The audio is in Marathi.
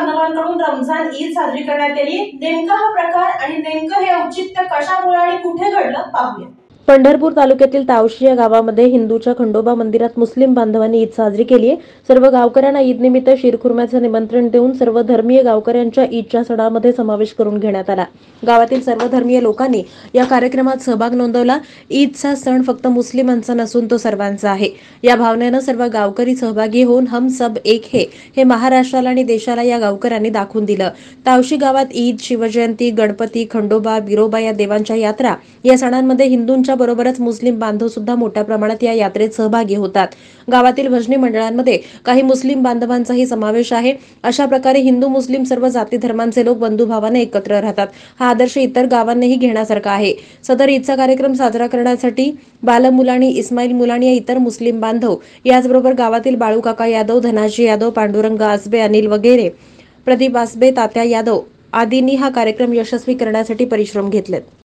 बांधवांकडून रमजान ईद साजरी करण्यात आली। नेमका हा प्रकार आणि नेमकं हे औचित्य कशामुळे आणि कुठे घडलं पाहूया। पंढरपूर तालुक्यातील तावशी या गावामध्ये हिंदूच्या खंडोबा मंदिरात मुस्लिम बांधवांनी ईद साजरी केली आहे। सर्व गावकऱ्यांना ईद निमित्त शीरखुर्म्याचे निमंत्रण देऊन सर्व धर्मीय गावकऱ्यांच्या ईदच्या सणामध्ये समावेश करून घेण्यात आला। गावातील सर्व धर्मीय लोकांनी या कार्यक्रमात सहभाग नोंदवला। ईदचा सण फक्त मुस्लिमांचा नसून तो सर्वांचा आहे, या भावनेनं सर्व गावकरी सहभागी होऊन हम सब एक हे महाराष्ट्राला आणि देशाला या गावकऱ्यांनी दाखवून दिलं। तावशी गावात ईद, शिवजयंती, गणपती, खंडोबा, बिरोबा या देवांच्या यात्रा या सणांमध्ये हिंदूंच्या बरोबरच मुस्लिम बांधव सुद्धा मोठ्या प्रमाणात या यात्रेत सहभागी होतात। गावातील भजनी मंडळांमध्ये काही मुस्लिम बांधवांचाही समावेश आहे। अशा प्रकारे हिंदू मुस्लिम सर्व जाती धर्मांचे लोक बंधुभावाने एकत्र राहतात। हा आदर्श इतर गावांनीही घेण्यासारखा आहे। सदर ईदचा कार्यक्रम साजरा करण्यासाठी बालमुलाणी, इस्माईल मुलाणी या इतर मुस्लिम बांधव, याचबरोबर गावातील बाळूकाका यादव, धनाजी यादव, पांडुरंग आसबे, अनिल वगैरे, प्रदीप आसबे, तात्या यादव आदींनी हा कार्यक्रम यशस्वी करण्यासाठी परिश्रम घेतलेत।